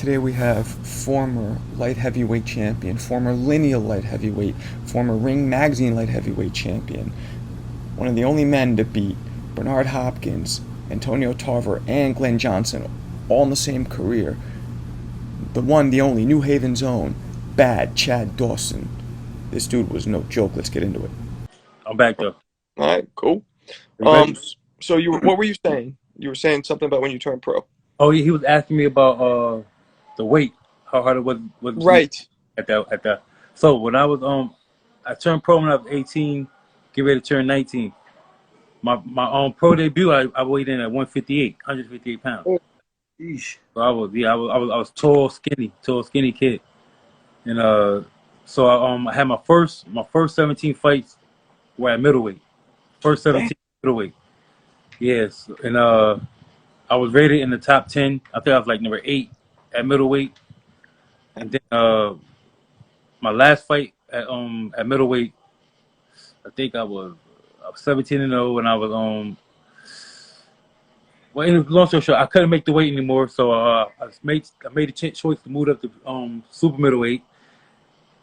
Today we have former light heavyweight champion, former lineal light heavyweight, former Ring Magazine light heavyweight champion, one of the only men to beat Bernard Hopkins, Antonio Tarver, and Glenn Johnson, all in the same career. The one, the only, New Haven's own, Bad Chad Dawson. This dude was no joke. Let's get into it. I'm back though. All right, cool. So what were you saying? You were saying something about when you turned pro. Oh, he was asking me about the weight, how hard it was Right. at that. So when I was I turned pro when I was 18, get ready to turn 19. My pro debut, I weighed in at 158 pounds. Oh, Yeesh. So I was tall, skinny kid, and so I had my first 17 fights were at middleweight. First 17 middleweight. Yes, and I was rated in the top 10. I think I was like number 8 at middleweight. And then my last fight at middleweight, I think I was 17-0, and I was well, in long story short, I couldn't make the weight anymore, so I made a choice to move up to super middleweight.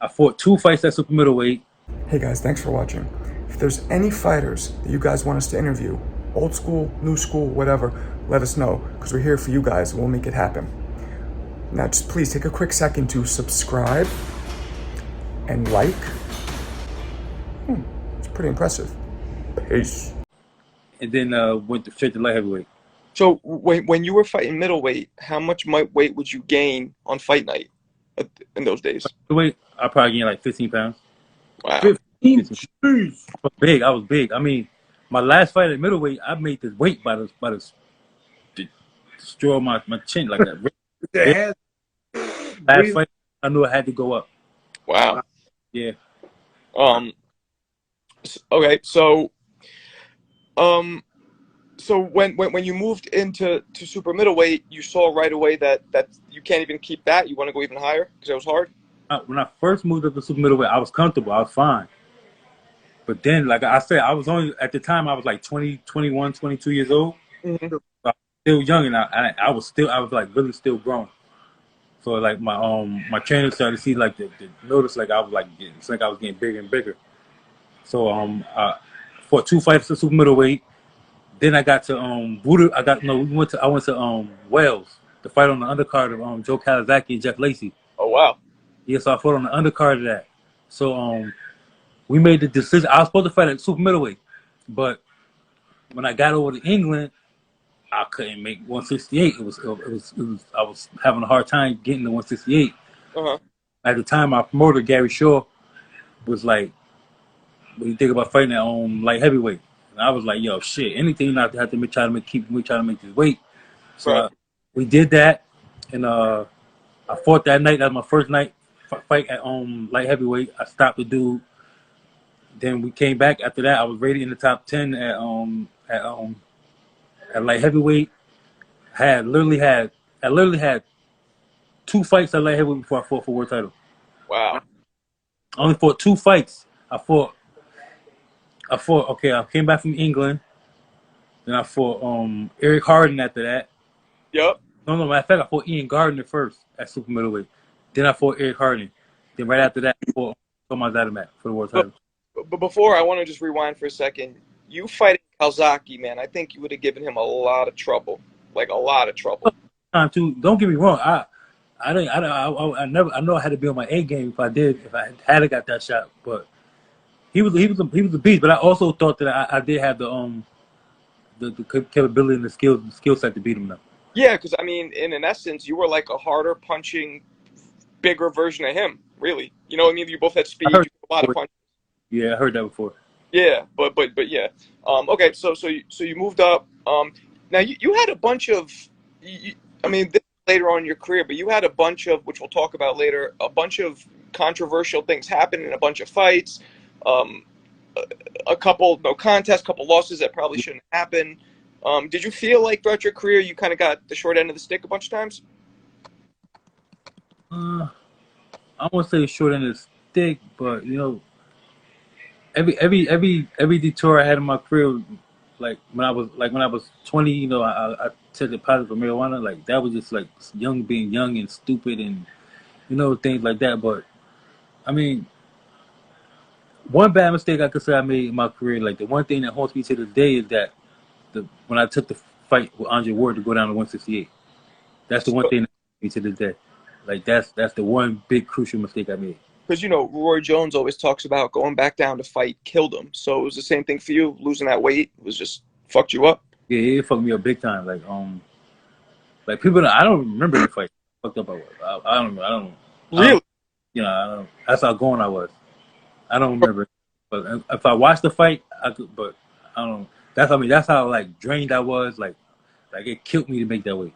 I fought 2 fights at super middleweight. Hey guys, thanks for watching. If there's any fighters that you guys want us to interview, old school, new school, whatever, let us know, because we're here for you guys and we'll make it happen. Now just please take a quick second to subscribe and like. It's pretty impressive. Peace. And then went straight to light heavyweight. So when you were fighting middleweight, how much weight would you gain on fight night in those days? The weight, I probably gained like 15 pounds. Wow. 15. I was big. I mean, my last fight at middleweight, I made this weight by the destroy my chin like that. Last fight, I knew I had to go up. Wow. Yeah. Okay. So when you moved into super middleweight, you saw right away that you can't even keep that. You want to go even higher because it was hard. When I first moved up to super middleweight, I was comfortable. I was fine. But then, like I said, I was only, at the time, I was like 20, 21, 22 years old. Mm-hmm. So I was still young, and I was like really still growing. So like my trainer started to see like the notice like I was like it's like I was getting bigger and bigger. So I fought 2 fights at super middleweight. Then I got to I went to Wales to fight on the undercard of Joe Kawasaki and Jeff Lacey. Oh wow. Yeah, so I fought on the undercard of that. So we made the decision. I was supposed to fight at super middleweight, but when I got over to England, I couldn't make 168. It was I was having a hard time getting to 168. Uh-huh. At the time, our promoter Gary Shaw was like, "What do you think about fighting at light heavyweight?" And I was like, "Yo, shit, anything not to have to try to make this weight." So Right. we did that, and I fought that night. That was my first night fight at light heavyweight. I stopped the dude. Then we came back after that. I was rated in the top 10 at light heavyweight. I literally had 2 fights at light heavyweight before I fought for world title. Wow. I only fought 2 fights. I came back from England. Then I fought Eric Harden after that. Yep. No, matter of fact, I fought Ian Gardner first at super middleweight. Then I fought Eric Harden. Then right after that, I fought Thomas Adamek for the world title. But before, I want to just rewind for a second. You fighting Kawasaki, man, I think you would have given him a lot of trouble. Like a lot of trouble. Time too. Don't get me wrong. I know I had to be on my A game if I had got that shot. But he was a beast. But I also thought that I did have the capability and the skill set to beat him now. Yeah, because I mean, in essence, you were like a harder punching, bigger version of him. Really, you know what I mean? You both had speed. You had a lot of punches. Yeah, I heard that before. Yeah, but yeah. Okay, so you moved up. Now you had a bunch of, I mean, this later on in your career, but you had a bunch of, which we'll talk about later, a bunch of controversial things happen in a bunch of fights. A couple no contests, couple losses that probably shouldn't happen. Did you feel like throughout your career you kind of got the short end of the stick a bunch of times? I won't say short end of the stick, but you know, every detour I had in my career, like when I was 20, you know, I tested positive for marijuana, like that was just like being young and stupid and things like that. But I mean, one bad mistake I could say I made in my career, like the one thing that haunts me to this day, is that when I took the fight with Andre Ward to go down to 168. That's the one thing that haunts me to this day. Like that's the one big crucial mistake I made. Because Roy Jones always talks about going back down to fight killed him. So it was the same thing for you. Losing that weight was just fucked you up. Yeah, it fucked me up big time. Like people, I don't remember the fight. Fucked up I was. I don't. Really? I don't. That's how gone I was. I don't remember. But if I watched the fight, I could. But I don't. That's how like drained I was. Like it killed me to make that weight.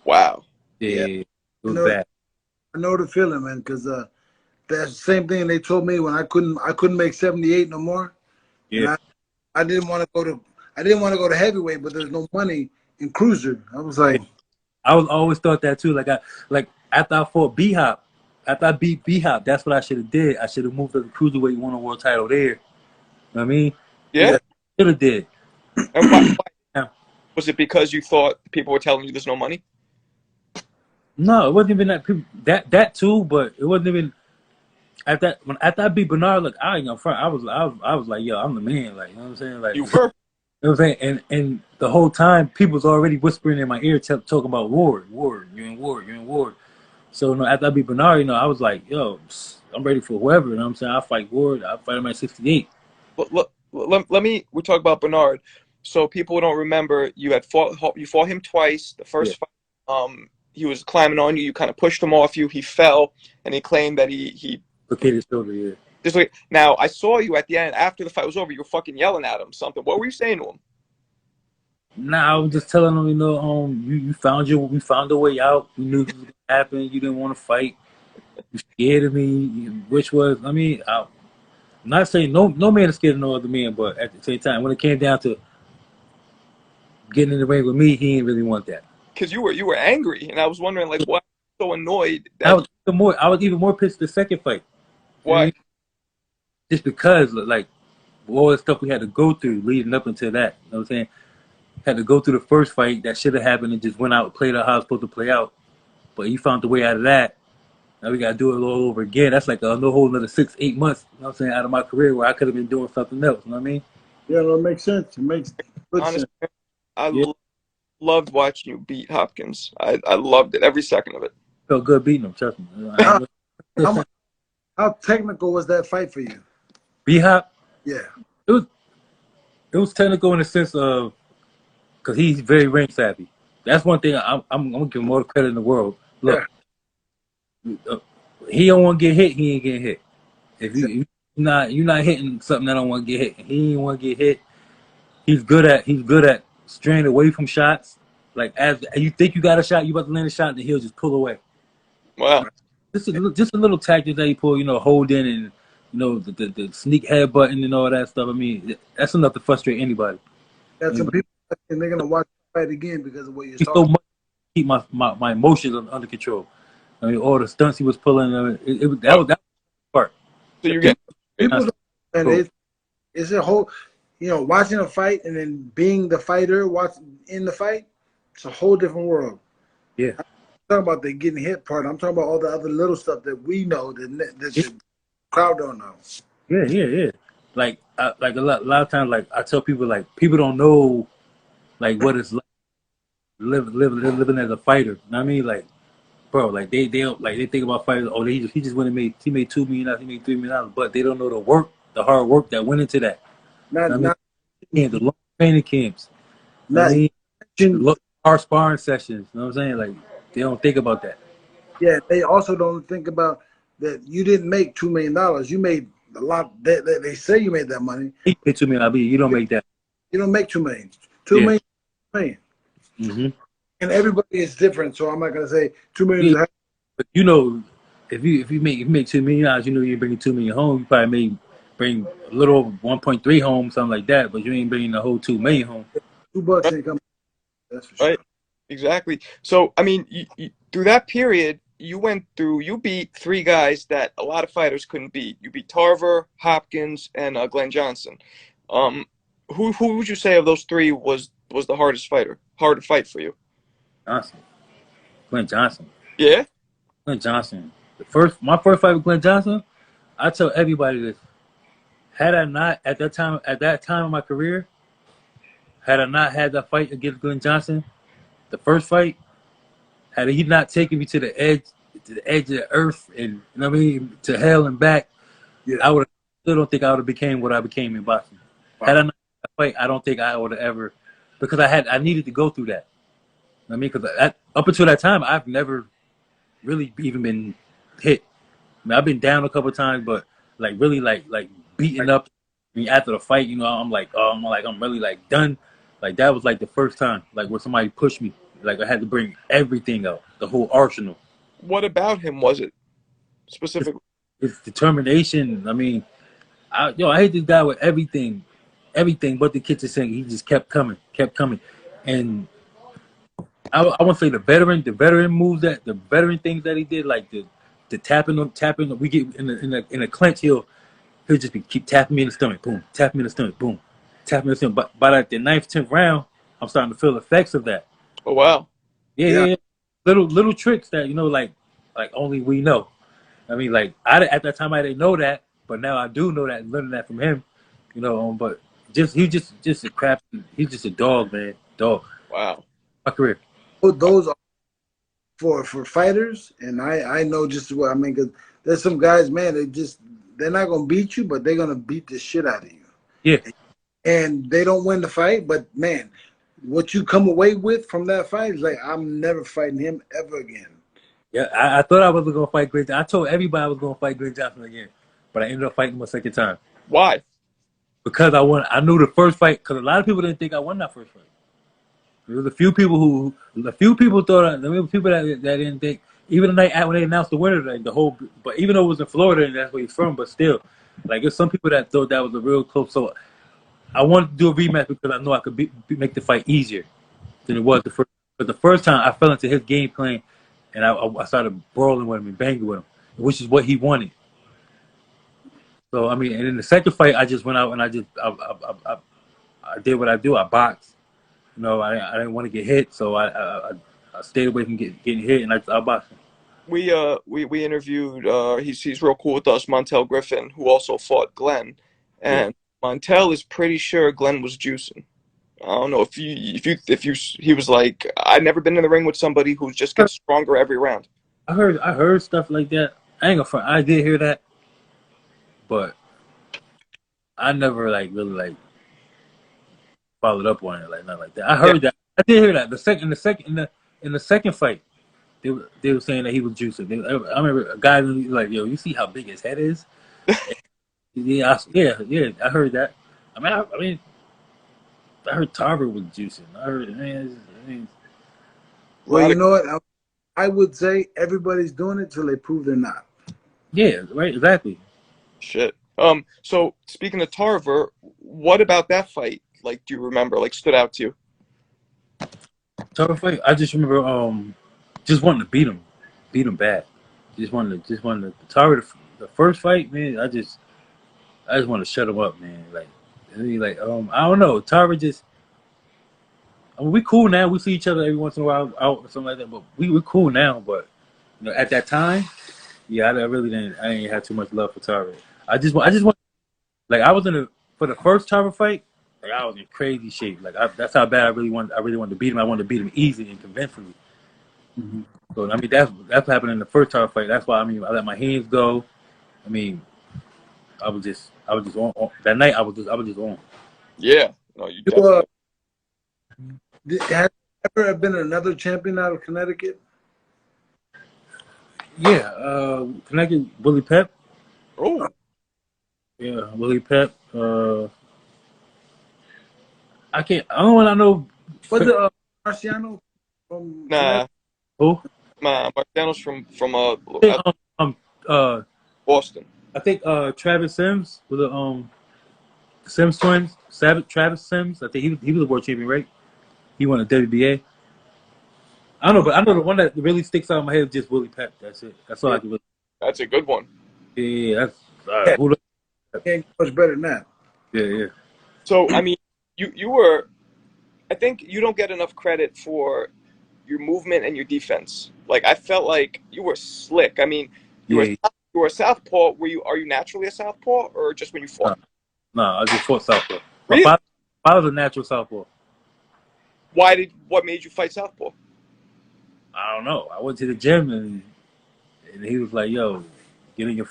Wow. Yeah. It was bad. I know the feeling, man. Because that's the same thing they told me when I couldn't make 78 no more. Yeah. I didn't want to go to heavyweight, but there's no money in cruiser. I was like, I always thought that too. Like after I fought B-Hop, after I beat B-Hop, that's what I should have did. I should have moved to the cruiserweight, won a world title there. You know what I mean? Yeah. Should have did. And why? Yeah. Was it because you thought people were telling you there's no money? No, it wasn't even that too. But it wasn't even after I beat Bernard. Look, I ain't gonna front. I was like, yo, I'm the man. Like, you know what I'm saying? Like, You were. You know what I'm saying? And the whole time, people was already whispering in my ear, talking about Ward, you're in Ward. So after I beat Bernard, I was like, yo, I'm ready for whoever. You know what I'm saying? I'll fight Ward. I'll fight him at 68. We talk about Bernard. So people don't remember, you fought him twice. The first fight, he was climbing on you. You kind of pushed him off you. He fell, and he claimed that he located his shoulder. Yeah. Just like, now, I saw you at the end, after the fight was over, you were fucking yelling at him something. What were you saying to him? Nah, I was just telling him, we found a way out. We knew this was gonna happen. You didn't want to fight. You scared of me, which was, I'm not saying no man is scared of no other man, but at the same time, when it came down to getting in the ring with me, he didn't really want that. Because you were angry, and I was wondering, like, why you were so annoyed? I was even more pissed the second fight. Why? Just because, like, all the stuff we had to go through leading up until that. You know what I'm saying? Had to go through the first fight that should have happened and just went out and played out how it's supposed to play out. But he found the way out of that. Now we got to do it all over again. That's like a whole another 6-8 months, you know what I'm saying, out of my career where I could have been doing something else. You know what I mean? yeah, no, it makes sense. It makes good Honestly, sense. I loved watching you beat Hopkins. I loved it, every second of it. Felt good beating him, trust me. How technical was that fight for you? B-Hop? Yeah. It was technical in the sense of, because he's very ring savvy. That's one thing I'm gonna give him all the credit in the world. Look, he don't want to get hit. He ain't getting hit. If you're not hitting something that don't want to get hit. He ain't want to get hit. He's good at straying away from shots. Like as you think you got a shot, you about to land a shot, then he'll just pull away. Wow. Just a little tactic that he pull. Hold in and the sneak head button and all that stuff. That's enough to frustrate anybody. Got some people and they're gonna watch the fight again because of what you're He's talking. so much to keep my emotions under control. All the stunts he was pulling, that was the part. So you get people don't, it's a whole, watching a fight and then being the fighter, in the fight, it's a whole different world. Yeah. I'm talking about the getting hit part. I'm talking about all the other little stuff that we know that the crowd don't know. Yeah. Like a lot of times, like I tell people, like people don't know, like what it's like living as a fighter. You know what I mean? Like, bro, like they think about fighters. Oh, he just went and made $2 million, he made $3 million, but they don't know the hard work that went into that. The long training camps, the hard sparring sessions. You know what I'm saying? Like they don't think about that. Yeah, they also don't think about that. You didn't make $2 million. You made a lot. They say you made that money. He paid $2 million. You don't make that. You don't make $2 million. $2 million. Mm-hmm. And everybody is different, so I'm not gonna say $2 million. Yeah. But if you make $2 million, you're bringing $2 million home. You probably bring a little over 1.3 home, something like that. But you ain't bringing the whole $2 million home. $2 ain't coming. That's for sure. Right. Exactly. So you, through that period, you beat 3 guys that a lot of fighters couldn't beat. You beat Tarver, Hopkins, and Glenn Johnson. Who would you say of those 3 was the hardest to fight for you? Johnson. Glenn Johnson. Yeah. Glenn Johnson. My first fight with Glenn Johnson, I tell everybody this. Had I not at that time of my career, had I not had that fight against Glenn Johnson, the first fight, had he not taken me to the edge of the earth and you know what I mean, to hell and back, Yeah. I would still don't think I would have became what I became in boxing. Wow. Had I not had that fight, I don't think I would have ever, because I needed to go through that. You know what I mean, because up until that time, I've never really even been hit. I mean, I've been down a couple of times, but like really like beaten up. I mean, after the fight, you know, I'm really like done. Like that was like the first time, like where somebody pushed me. Like I had to bring everything out, the whole arsenal. What about him was it specifically? It's determination. I mean, I hate this guy with everything but the kitchen sink. He just kept coming, and I want to say the veteran moves the veteran things that he did, like the tapping. We get in a clinch. He'll just keep tapping me in the stomach, boom, tapping me in the stomach, boom, tapping me in the stomach. But by like the 9th, 10th round, I'm starting to feel the effects of that. Oh wow. Yeah. Little tricks that like only we know. I mean, like at that time I didn't know that, but now I do know that, learning that from him. But he's just a crap. He's just a dog, man. Dog. Wow. My career. Those are for fighters, and I know just what I mean, because there's some guys, man, they're not gonna beat you, but they're gonna beat the shit out of you. Yeah. And they don't win the fight, but man, what you come away with from that fight is like, I'm never fighting him ever again. Yeah, I thought I was gonna fight Glenn Johnson. I told everybody I was gonna fight Glenn Johnson again, but I ended up fighting him a second time Why? because I won. I knew the first fight, because a lot of people didn't think I won that first fight. There was a few people thought, there were people that didn't think. Even the night when they announced the winner, like but even though it was in Florida and that's where he's from, but still, like there's some people that thought that was a real close. So I wanted to do a rematch because I know I could make the fight easier than it was the first. But the first time I fell into his game plan, and I started brawling with him and banging with him, which is what he wanted. So I mean, and in the second fight, I just went out and I did what I do. I boxed. I didn't want to get hit, so I stayed away from getting hit, and I boxed him. We interviewed he's real cool with us, Montel Griffin, who also fought Glenn, and Montel is pretty sure Glenn was juicing. I don't know if he was like, I've never been in the ring with somebody who just gets stronger every round. I heard stuff like that. I ain't gonna front. I did hear that, but I never really followed up on it like nothing like that. I heard that. I did hear that. In the second fight, they were saying that he was juicing. I remember a guy was like, "Yo, you see how big his head is?" yeah. I heard that. I mean, I heard Tarver was juicing. I heard, Well, you know what? I would say everybody's doing it till they prove they're not. Yeah, right, exactly. Shit. So speaking of Tarver, what about that fight? Like, do you remember? Like, stood out to you? Tarver fight. I just remember just wanting to beat him bad. Just wanted to Tarver the first fight, man. I just want to shut him up, man. I don't know. Tarver just. I mean, we cool now. We see each other every once in a while out or something like that. But we're cool now. But at that time, yeah, I didn't have too much love for Tarver. I just want. Like I was for the first Tarver fight. Like I was in crazy shape. Like that's how bad I really wanted to beat him. I wanted to beat him easy and convincingly. Mm-hmm. So I mean that's what happened in the first Tarver fight. That's why I let my hands go. I mean, I was just on that night. I was just on. Yeah. No, you definitely. Has there ever been another champion out of Connecticut? Yeah, Connecticut, Willie Pep. Oh. Yeah, Willie Pep. I don't know. Was it Marciano from? Nah. Who? Marciano's from Boston. I think Travis Sims was the Sims twins. Travis Sims. I think he was a world champion, right? He won a WBA. I don't know, but I know the one that really sticks out in my head is just Willie Pep. That's it. That's all I can really. That's a good one. Yeah, that's Can't get much better than that. Yeah. So I mean, you were. I think you don't get enough credit for your movement and your defense. Like I felt like you were slick. I mean, Yeah. you were a southpaw. Are you naturally a southpaw or just when you fought? No, I just fought southpaw. My Really? father's a natural southpaw. What made you fight southpaw? I don't know. I went to the gym and he was like, "Yo, get in your."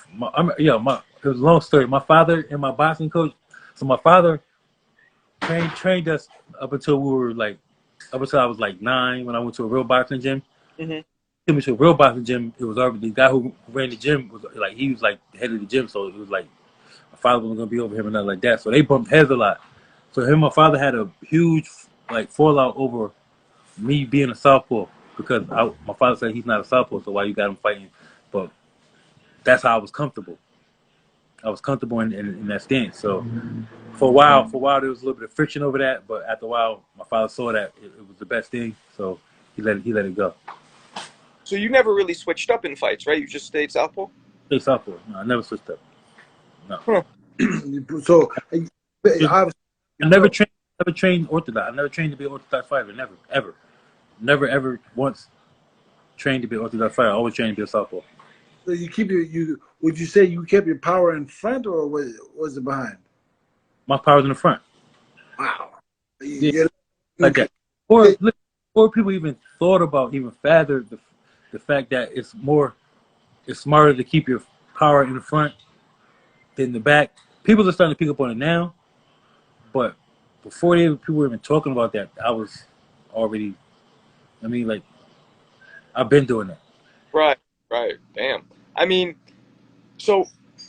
It was a long story. My father and my boxing coach. So my father trained us up until up until I was like 9 when I went to a real boxing gym. Mm-hmm. Took me to a real boxing gym. It was already the guy who ran the gym was like he was like the head of the gym, so it was like my father wasn't gonna be over him and nothing like that. So they bumped heads a lot. So him and my father had a huge like fallout over me being a southpaw because my father said he's not a southpaw, so why you got him fighting? But that's how I was comfortable. I was comfortable in that stance. So for a while, there was a little bit of friction over that. But after a while, my father saw that it was the best thing, so he let it go. So you never really switched up in fights, right? You just stayed southpaw. Stay southpaw. No, I never switched up. No. Huh. So I never trained orthodox. I never trained to be an orthodox fighter. Never, ever, never, ever once trained to be an orthodox fighter. I always trained to be a southpaw. So you keep would you say you kept your power in front or was it behind? My power's in the front. Wow. Yeah, like that. Or people even thought about, even fathomed the fact that it's smarter to keep your power in the front than the back. People are starting to pick up on it now, but before people were even talking about that, I was already. I mean, like I've been doing that. Right. Damn. I mean, so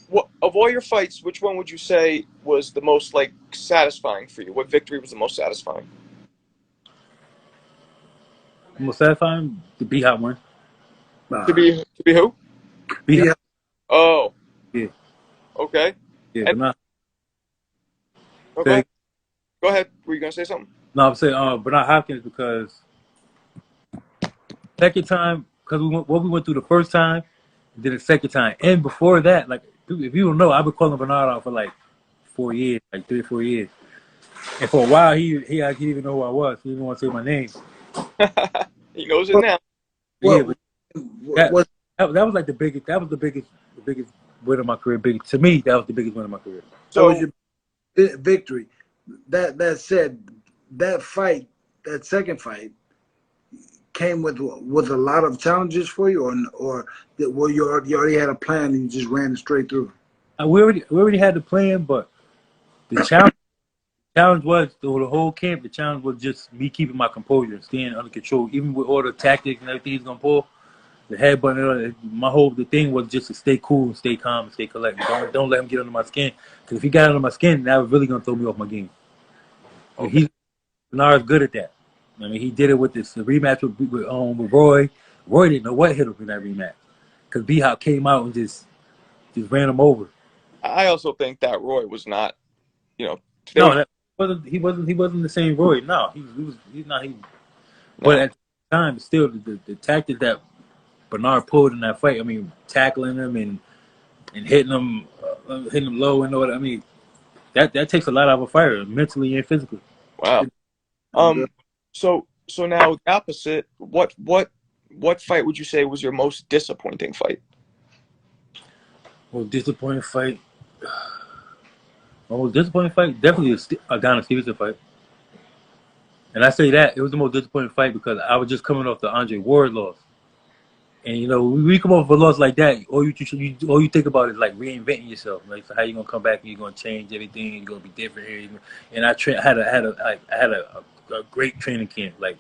what of all your fights, which one would you say was the most like satisfying for you? What victory was the most satisfying? Most satisfying, the B hot one. To be who? B hot. Oh. Yeah. Okay. Yeah, but not. Okay. Go ahead. Were you gonna say something? No, I'm saying Bernard Hopkins because second time because we went through the first time, and then the second time, and before that, like if you don't know, I've been calling Bernard out for like 4 years, like 3 or 4 years, and for a while he didn't even know who I was. He didn't want to say my name. He knows it now. Yeah, What, but that was like the biggest. That was the biggest win of my career. To me, that was the biggest win of my career. So that was your victory. That said, that fight, that second fight, came with a lot of challenges for you, or you already had a plan and you just ran it straight through? We already had the plan, but the challenge was the whole camp. The challenge was just me keeping my composure and staying under control, even with all the tactics and everything he's gonna pull. The headbutt and all that. The thing was just to stay cool and stay calm and stay collected. Don't let him get under my skin. Because if he got under my skin, that was really gonna throw me off my game. Okay. Bernard's good at that. I mean, he did it with the rematch with Roy. Roy didn't know what hit him in that rematch because B-Hop came out and just ran him over. I also think that Roy was not, you know. He wasn't the same Roy. No, he's not. But at the time, still the tactic that Bernard pulled in that fight. I mean, tackling him and hitting him low and all that. I mean, that takes a lot out of a fighter, mentally and physically. Wow. So now the opposite. What fight would you say was your most disappointing fight? Most disappointing fight. My most disappointing fight definitely a Donna Stevenson fight. And I say that it was the most disappointing fight because I was just coming off the Andre Ward loss. And you know, when you come off a loss like that, all you think about is like reinventing yourself. Like, so how you gonna come back and you're gonna change everything? You're gonna be different here. And I had a great training camp, like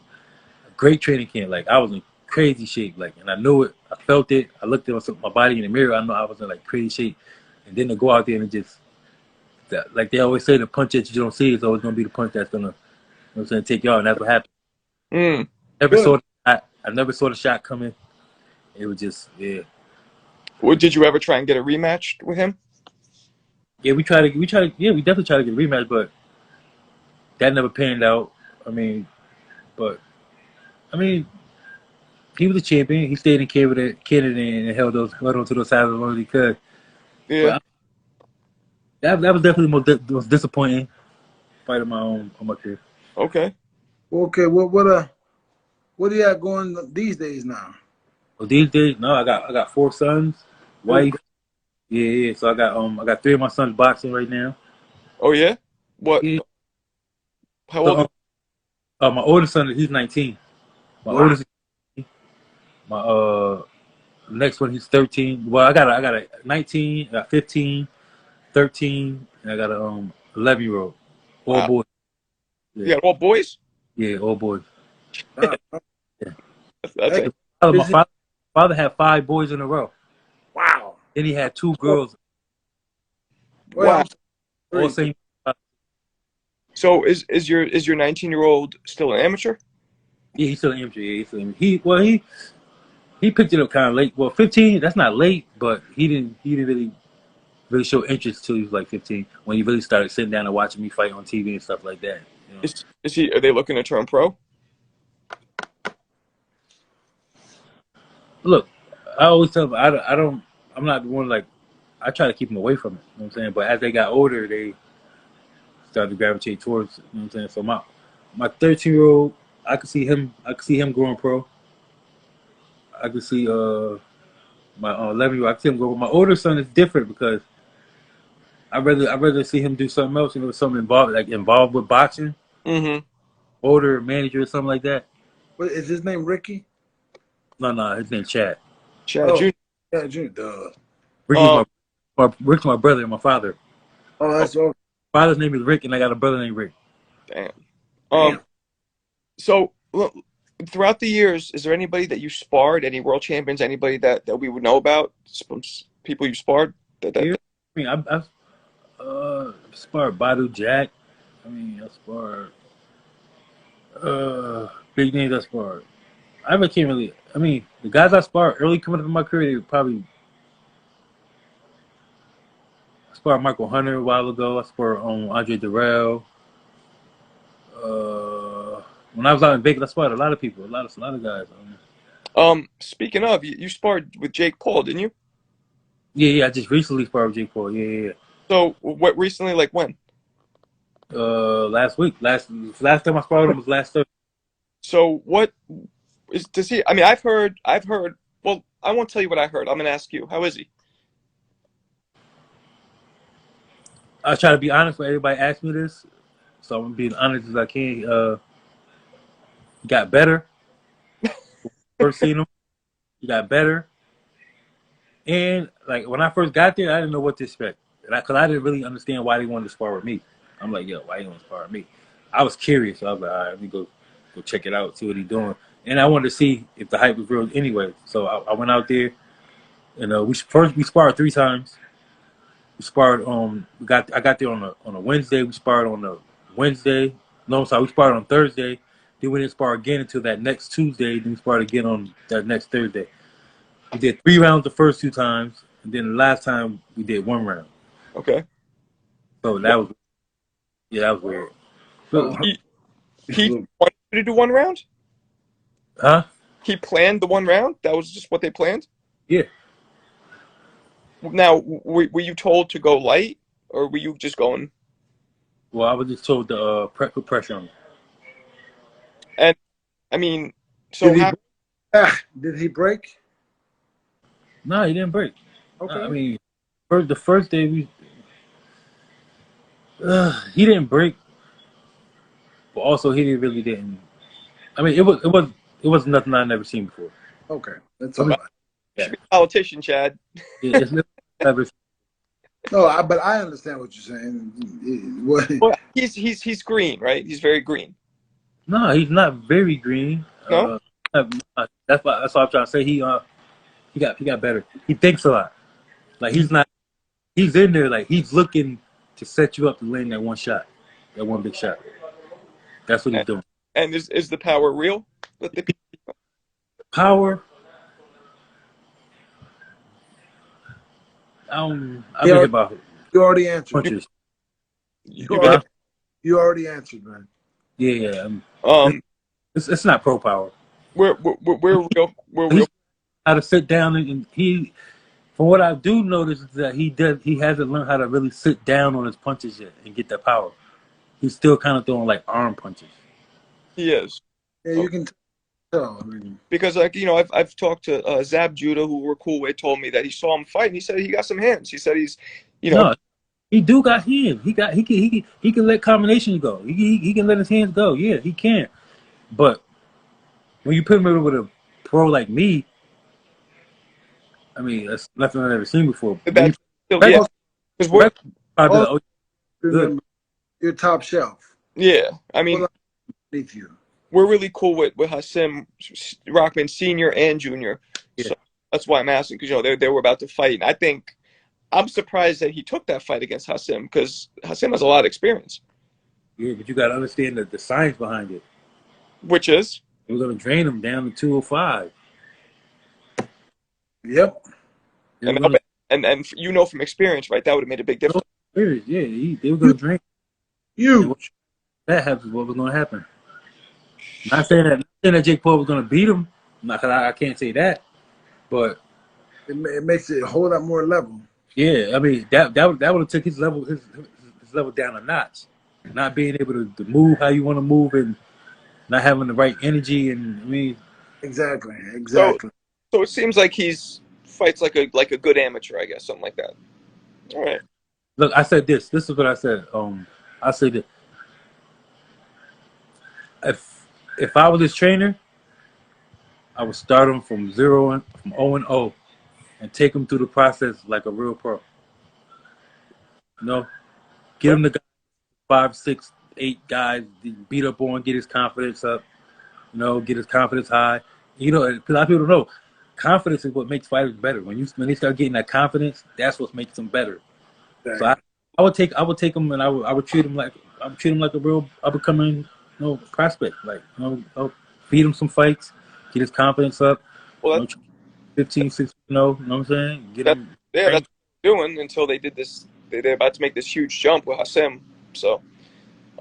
a great training camp. Like I was in crazy shape, like, and I knew it. I felt it. I looked at my body in the mirror. I know I was in like crazy shape. And then to go out there and just, like they always say, the punch that you don't see is always gonna be the punch that's gonna, take you out. And that's what happened. I never saw the shot coming. It was just, yeah. Well, did you ever try and get a rematch with him? Yeah, we definitely tried to get a rematch, but that never panned out. I mean, he was a champion. He stayed in Canada and held on to those titles as long as he could. Yeah. But that was definitely the most disappointing fight of my career. Okay. Okay. What What do you have going these days now? Well, these days, no, I got 4 sons, wife. Yeah. So I got 3 of my sons boxing right now. Oh yeah. What? Yeah. How So old? my oldest son, he's 19. My Wow. oldest, my next one, he's 13. Well, I got a 19, I got 15, 13, and I got a 11-year-old. All Wow. boys. You Yeah. got all boys? Yeah, all boys. Wow. Yeah. That's Hey, a, My is it, father had 5 boys in a row. wow. Then he had 2 girls, Boy, wow. I'm all sorry. same. So is your 19-year-old still an amateur? Yeah, he's still an amateur. Yeah, he's still an amateur. He picked it up kind of late. Well, 15, that's not late, but he didn't really show interest till he was like 15 when he really started sitting down and watching me fight on TV and stuff like that. You know? Is he? Are they looking to turn pro? Look, I always tell them I'm not the one like I try to keep them away from it. You know what I'm saying? But as they got older, they started to gravitate towards it. You know what I'm saying? So my 13-year-old, I could see him growing pro. I could see my 11-year-old, I could see him grow. My older son is different because I'd rather see him do something else. You know, something involved with boxing, Mm-hmm. older manager or something like that. What is his name? Ricky? No, his name's Chad. Chad Oh, Jr. yeah, Junior. Duh. Um. Rick's my brother and my father. Oh, that's all. Father's name is Rick, and I got a brother named Rick. Damn. Damn. So look, throughout the years, is there anybody that you sparred? Any world champions? Anybody that we would know about? Some people you sparred? Yeah, I mean, I've sparred Badu Jack. I mean, I sparred big names. I sparred. I really can't really. I mean, the guys I sparred early coming up in my career, they probably I sparred Michael Hunter a while ago. I sparred Andre Durrell. When I was out in Vegas, I sparred a lot of people, a lot of guys. Speaking of, you sparred with Jake Paul, didn't you? Yeah. I just recently sparred with Jake Paul. Yeah. So what recently? Like when? Last week. Last time I sparred him was last Thursday. So what is does he? I mean, I've heard. Well, I won't tell you what I heard. I'm gonna ask you. How is he? I try to be honest when everybody asks me this, so I'm being honest as I can. He got better. First seen him, he got better. And like when I first got there, I didn't know what to expect, because I didn't really understand why they wanted to spar with me. I'm like, yo, why you want to spar with me? I was curious, so I was like, all right, let me go check it out, see what he's doing, and I wanted to see if the hype was real anyway. So I went out there, and we sparred 3 times. We sparred I got there on a Wednesday. We sparred on a Wednesday. No, I'm sorry, we sparred on Thursday. Then we didn't spar again until that next Tuesday. Then we sparred again on that next Thursday. We did 3 rounds the first 2 times, and then the last time we did 1 round. Okay. So that was weird. So, He wanted you to do 1 round. huh? He planned the 1 round. That was just what they planned. Yeah. Now, were you told to go light, or were you just going? Well, I was just told to put pressure on him. And I mean, so Did he break? No, he didn't break. Okay. I mean, the first day he didn't break, but also he didn't. I mean, it was nothing I'd never seen before. Okay. That's all right. you should be a politician, Chad. It's never. No, but I understand what you're saying. Well, he's green, right? He's very green. No, he's not very green. No? That's what I'm trying to say. He got better. He thinks a lot. Like he's not. He's in there. Like he's looking to set you up to land that one shot, that one big shot. That's what he's doing. And is the power real? Power. I've been hit about You already answered. punches. You already answered, man. Yeah. It's not pro power. We're real. We're real. How to sit down and he. From what I do notice is that he hasn't learned how to really sit down on his punches yet and get that power. He's still kind of throwing like arm punches. He is. Yeah, you can. So, I mean, Because like I've talked to Zab Judah, who we're cool with, told me that he saw him fight, and he said he got some hands. He said he's, you know, No, he do got hands. He can let combinations go. He can let his hands go. Yeah, he can. But when you put him in with a pro like me, I mean, that's nothing I've ever seen before. When you that's still, yeah, regular, also, because we're regular, I'd be like, also oh, good. remember your top shelf. yeah. I mean, Hold on beneath you. we're really cool with Hassim Rockman Senior and Junior. Yeah, So that's why I'm asking, because they were about to fight, and I think I'm surprised that he took that fight against Hassim, because Hassim has a lot of experience, yeah, but you got to understand the science behind it. which is, We're gonna drain him down to 205. Yep. They were and gonna from experience, right? That would have made a big difference. yeah, they were gonna drain. And what Huge. that happens, what was gonna happen? Not saying that Jake Paul was gonna beat him. Not 'cause I can't say that, but It makes it a whole lot more level. yeah, I mean that would have took his level down a notch. Not being able to move how you want to move and not having the right energy, and I mean, Exactly. So Exactly. so it seems like he's fights like a good amateur, I guess, something like that. All right. look, I said this. This is what I said. I said that if I was his trainer, I would start him from 0 and take him through the process like a real pro. You know, get him the 5, 6, 8 guys, beat up on, get his confidence up. You know, get his confidence high. You know, a lot of people don't know. Confidence is what makes fighters better. When they start getting that confidence, that's what makes them better. So Exactly. I would take him and I would treat him like a real up and coming prospect. Like I'll feed him some fights, get his confidence up. Well, You know, 15, 16, you know what I'm saying? Get that him yeah, trained. that's what they're doing until they did this. They're about to make this huge jump with Hassim. So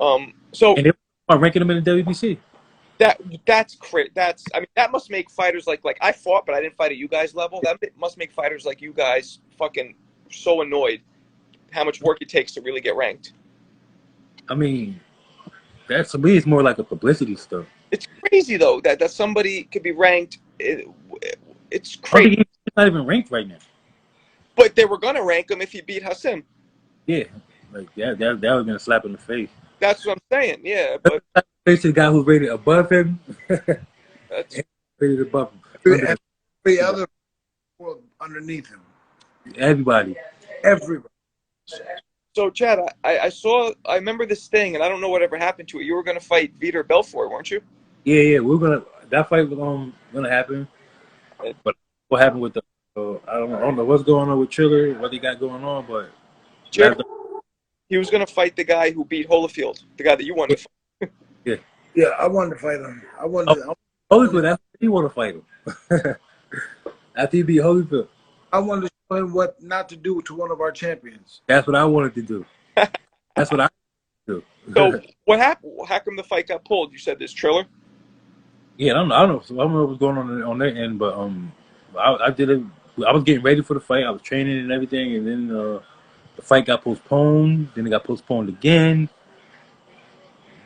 And they are ranking him in the WBC. that's crit. I mean, that must make fighters like I fought, but I didn't fight at you guys level. That must make fighters like you guys fucking so annoyed how much work it takes to really get ranked. I mean, that to me is more like a publicity stuff. It's crazy though that somebody could be ranked. It's I don't crazy. think he's not even ranked right now. But they were gonna rank him if he beat Hassim. Yeah, like that would have been a slap in the face. That's what I'm saying. Yeah, but Face to the guy who's rated above him, that's rated above him. Every other world underneath him. Everybody. Everybody. so. Chad, I remember this thing, and I don't know whatever happened to it. You were gonna fight Vitor Belfort, weren't you? Yeah, that fight was gonna happen. But what happened with the I don't know what's going on with Triller, what they got going on, but Jeremy, last he was gonna fight the guy who beat Holyfield, the guy that you wanted to fight. yeah. Yeah, I wanted to fight him. Oh, Holyfield, that's he want to fight him. After he beat Holyfield. I wanted to show him what not to do to one of our champions. That's what I wanted to do. That's what I do. So what happened? How come the fight got pulled? You said this Triller. Yeah, I don't know. So I don't know what's going on their end, but I did it. I was getting ready for the fight. I was training and everything, and then the fight got postponed. Then it got postponed again.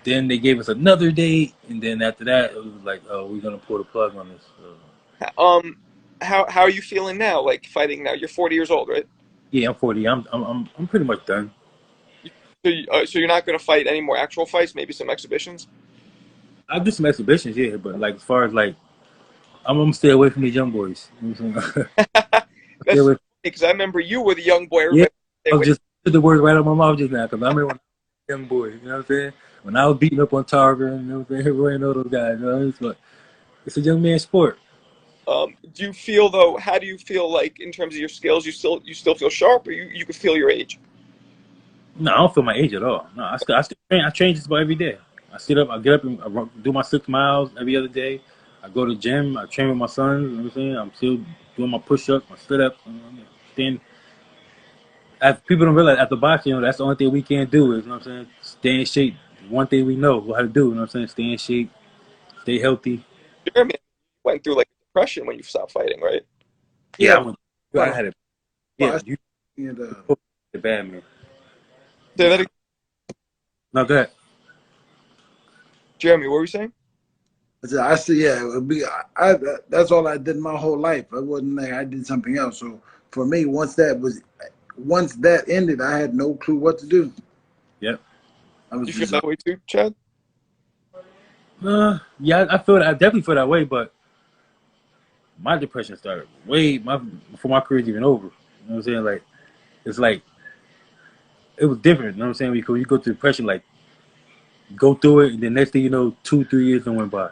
Then they gave us another date, and then after that, it was like, oh, we're gonna pull the plug on this. How are you feeling now? Like fighting now? You're 40 years old, right? Yeah, I'm 40. I'm pretty much done. So you're not gonna fight any more actual fights? Maybe some exhibitions. I do some exhibitions, yeah, but like as far as like, I'm gonna stay away from these young boys. You know what I'm saying? Stay That's away. because I remember you were the young boy. Yeah, Everybody I was just took the words right out of my mouth just now because I remember when I was a young boy. You know what I'm saying? When I was beating up on Tarver, you know what I'm saying? Everybody know those guys. You know? It's a young man's sport. Do you feel though? How do you feel like in terms of your skills? You still feel sharp, or you can feel your age? No, I don't feel my age at all. No, I still train. I train just about every day. I get up and do my 6 miles every other day. I go to the gym. I train with my sons. You know what I'm saying? I'm still doing my push-ups, my sit-ups. You know, staying. People don't realize after boxing, that's the only thing we can't do is, you know what I'm saying, stay in shape. One thing we know how to do, you know what I'm saying, stay in shape, stay healthy. Jeremy went through like depression when you stopped fighting, right? Yeah, Yeah. I had it. Yeah, you And, the bad man. Say that again. No, go ahead. Jeremy. What were you saying? I said, yeah, it would be, that's all I did my whole life. It wasn't like I did something else. So for me, once that ended, I had no clue what to do. Yep. I was You feel just that way too, Chad? Yeah, I feel that. I definitely feel that way, but my depression started before my career's even over. You know what I'm saying? Like, it's like, it was different. You know what I'm saying? Because you go through depression, like, you go through it, and then next thing you know, 2, 3 years don't went by.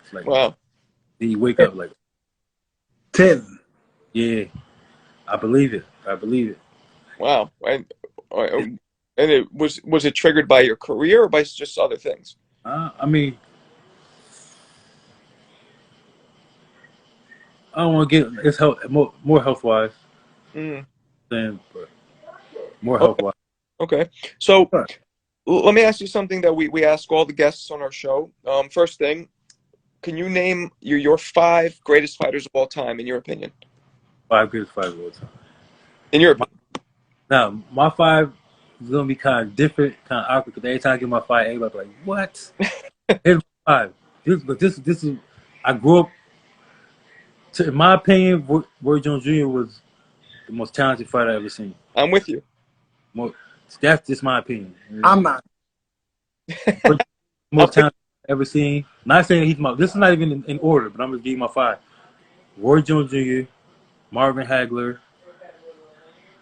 It's like, Wow. then you wake up like, 10. yeah, I believe it. I believe it. Wow. And it was it triggered by your career or by just other things? I mean, I don't want to get it's health more health wise Mm. than but more health Okay. wise. Okay. So Right. let me ask you something that we ask all the guests on our show. First thing, can you name your 5 greatest fighters of all time in your opinion? 5 greatest fighters of all time. In your opinion. Now, my 5 is gonna be kind of different, kind of awkward. Because every time I get my 5, everybody's like, "What?" Here's my 5. This is. I grew up. In my opinion, Roy Jones Jr. was the most talented fighter I've ever seen. I'm with you. More, that's just my opinion. I'm not. I'll Most take talented I've ever seen. Not saying he's my. This is not even in order, but I'm gonna give you my 5. Roy Jones Jr., Marvin Hagler,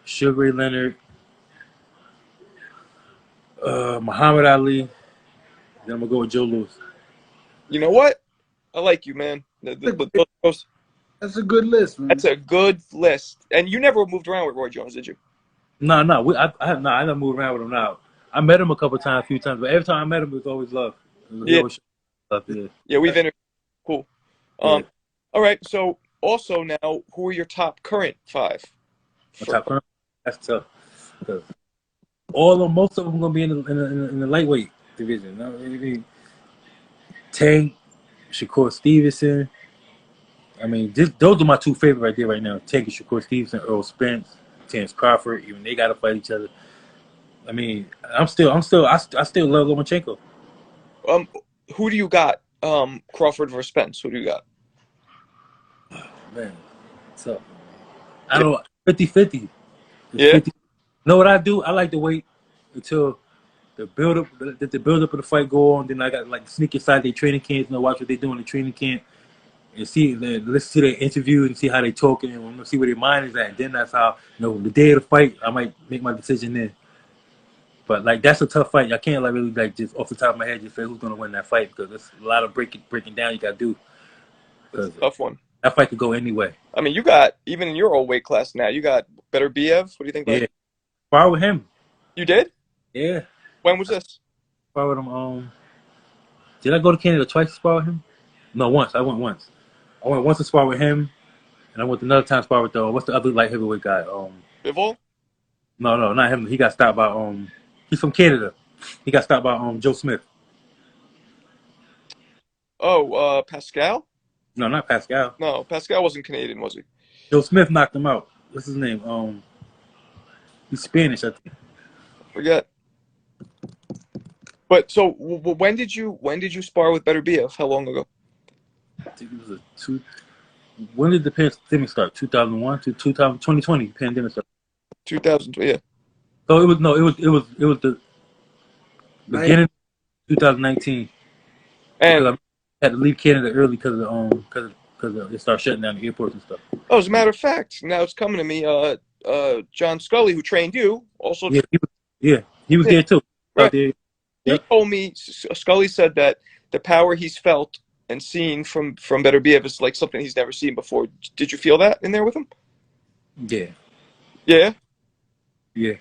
Sugar Ray Leonard, Muhammad Ali. Then I'm gonna go with Joe Louis. You know what? I like you, man. That's a good list, man. That's a good list. And you never moved around with Roy Jones, did you? No, I don't move around with him now. I met him a few times, but every time I met him, it was always love. He Yeah. always showed love. Yeah. Yeah, we've interviewed. Cool. Yeah. All right. So also now, who are your top current 5? My top current. That's tough. Because most of them gonna be in the lightweight division. You know, I mean, Tank, Shakur Stevenson. I mean, those are my 2 favorite right there right now. Tank and Shakur Stevenson, Earl Spence, Terrence Crawford. Even they gotta fight each other. I mean, I still love Lomachenko. Um, who do you got? Crawford versus Spence. Who do you got? Man, so I don't know, 50-50. It's Yeah. 50. Know what I do? I like to wait until the build up of the fight go on. Then I got like sneak inside their training camps and watch what they do in the training camp and listen to their interview and see how they talking and see where their mind is at. And then that's how the day of the fight I might make my decision then. But like that's a tough fight. I can't like really like just off the top of my head just say who's gonna win that fight because there's a lot of breaking down you gotta do. It's Because a tough one. that fight could go anyway. I mean, you got even in your old weight class now. You got Better BF. What do you think about Yeah, him? spar with him. You did? Yeah, When was this? spar with him. Did I go to Canada twice to spar with him? No, once. I went once. I went once to spar with him, and I went another time to spar with what's the other light heavyweight guy? Bivol? No, not him. He got stopped by he's from Canada. He got stopped by Joe Smith. Oh, Pascal? No, not Pascal. No, Pascal wasn't Canadian, was he? Joe Smith knocked him out. What's his name? He's Spanish, I think. Forget. But so when did you spar with Better BF? How long ago? I think it was when did the pandemic start? 2001 to 2020 pandemic started. 2000. Yeah. So it was the beginning of 2019 And because I had to leave Canada early because it started shutting down the airports and stuff. oh, as a matter of fact, now it's coming to me. John Scully, who trained you, also. Yeah, he was there too. Right. Out there. He told me Scully said that the power he's felt and seen from Better BF is like something he's never seen before. Did you feel that in there with him? Yeah. Yeah. Yeah.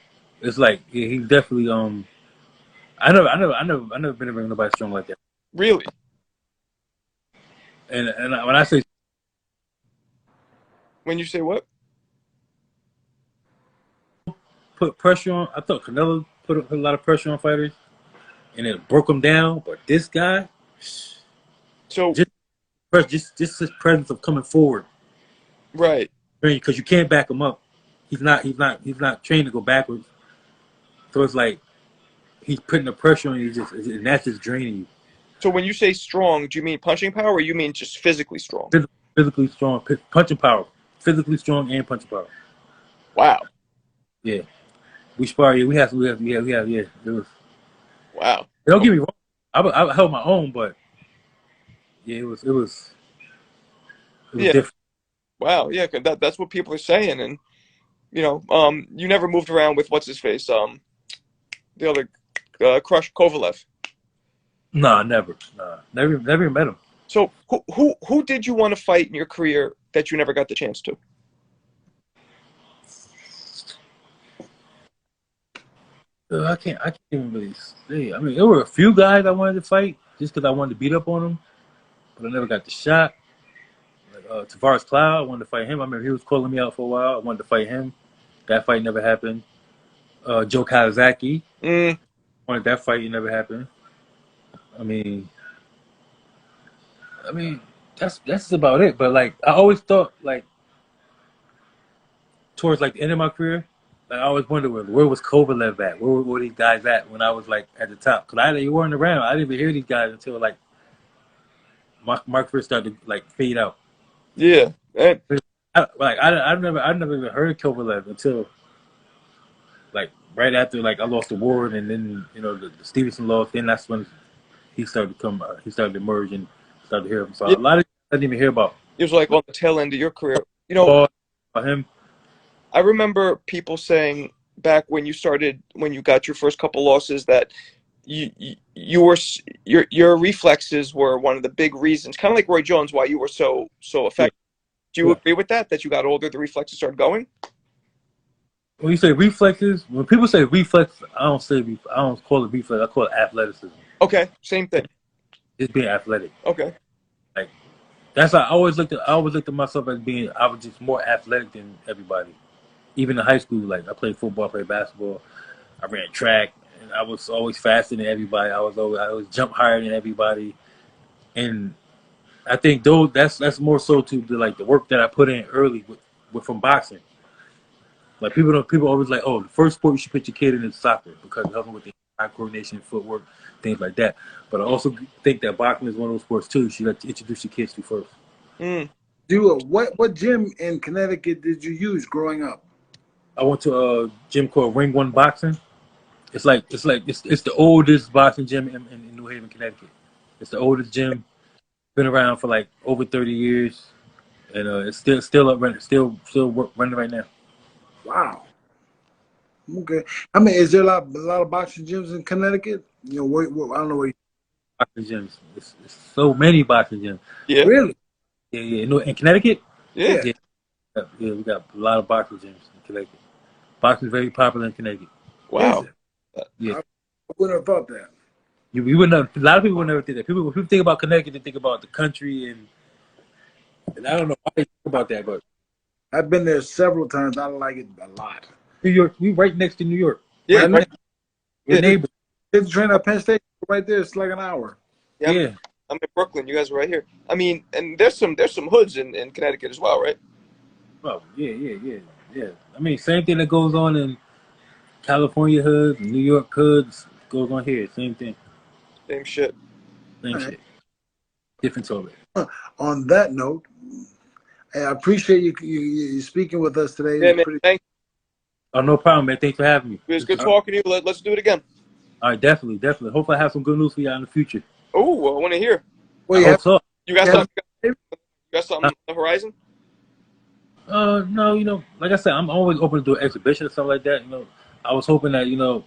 It's like he definitely I never been around nobody strong like that. Really? And when I say When you say what? put pressure on, I thought Canelo put a lot of pressure on fighters, and it broke them down. But this guy, So just his presence of coming forward, right. because you can't back him up. He's not trained to go backwards. So it's like he's putting the pressure on you, and that's just draining you. So when you say strong, do you mean punching power, or you mean just physically strong? Physically strong, punching power. Physically strong and punching power. Wow. Yeah. We spar, yeah. We have, yeah. It was. Wow. Don't get me wrong. I held my own, but yeah, it was Yeah. different. Wow. Yeah. 'Cause that's what people are saying, and you never moved around with what's his face, the other Crush Kovalev. Nah, never. Nah, never even met him. So who did you want to fight in your career that you never got the chance to? I can't even really say. I mean, there were a few guys I wanted to fight just because I wanted to beat up on them, but I never got the shot. Like Tavares Cloud, I wanted to fight him. I remember he was calling me out for a while. I wanted to fight him. That fight never happened. Joe Kawasaki, Mm, wanted that fight. It never happened. I mean, that's about it. But like, I always thought like towards like the end of my career, like I always wondered where was Kovalev at? Where were these guys at when I was like at the top? Because you weren't around. I didn't even hear these guys until like my career started to like fade out. yeah. And, I've never even heard of Kovalev until like right after like I lost the award and then the Stevenson loss. Then that's when he started to come. He started to emerge and started to hear him. So yeah, a lot of I didn't even hear about. it was like on the tail end of your career. About him. I remember people saying back when you got your first couple losses, that your reflexes were one of the big reasons, kind of like Roy Jones, why you were so effective. Do you agree with that? That you got older, the reflexes started going? When you say reflexes, when people say reflex, I don't call it reflex. I call it athleticism. Okay, same thing. It's being athletic. Okay. Like that's how I always looked at myself as being. I was just more athletic than everybody. Even in high school, like I played football, I played basketball, I ran track, and I was always faster than everybody. I always jump higher than everybody, and I think that's more so to the work that I put in early with from boxing. Like people always like, oh, the first sport you should put your kid in is soccer because it helps them with the eye coordination, footwork, things like that. But I also think that boxing is one of those sports too. You got to introduce your kids to first. Mm. What gym in Connecticut did you use growing up? I went to a gym called Ring One Boxing. It's the oldest boxing gym in New Haven, Connecticut. It's the oldest gym. Been around for like over 30 years, and it's still up running, running right now. Wow. Okay. I mean, is there a lot of boxing gyms in Connecticut? I don't know where. Boxing gyms. It's so many boxing gyms. Yeah. Really? Yeah. No, in Connecticut. Yeah. Yeah, we got a lot of boxing gyms in Connecticut. Boxing is very popular in Connecticut. Wow. Yeah. I wouldn't have thought that. You wouldn't have, a lot of people would never think that. When people think about Connecticut, they think about the country, and I don't know why they think about that, but I've been there several times. I like it a lot. New York, we right next to New York. Yeah. Right. We're Yeah. neighbors. Kids train at Penn State right there. It's like an hour. Yeah. I'm in Brooklyn. You guys are right here. I mean, and there's some hoods in Connecticut as well, right? Oh, yeah. I mean, same thing that goes on in California hoods, New York hoods, goes on here. Same thing. Same shit. Same All shit. right. Different topic. On that note, I appreciate you speaking with us today. Yeah, man. Thank Oh, no problem, man. Thanks for having me. you. It was good talking to you. Let's do it again. All right, definitely. Hopefully, I have some good news for you in the future. Oh, I want to hear. Well, I hope so. You got Yeah. something? You got something on the horizon? No, like I said, I'm always open to do an exhibition or something like that. I was hoping that,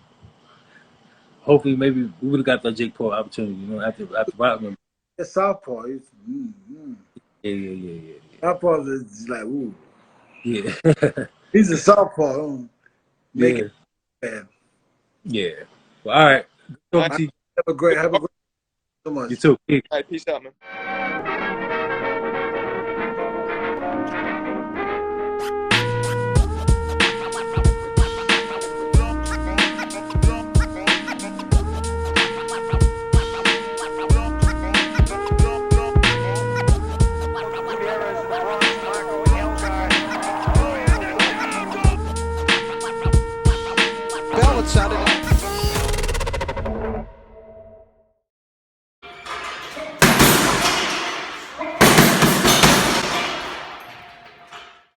hopefully maybe we would have got that Jake Paul opportunity, after Rodman. it's Southpaw. Yeah. Southpaw is like, ooh. Yeah. He's a Southpaw. Don't make Yeah. it bad. Yeah. Well, all right. Talking to you. Have a great so much. You too. All right, peace out, man.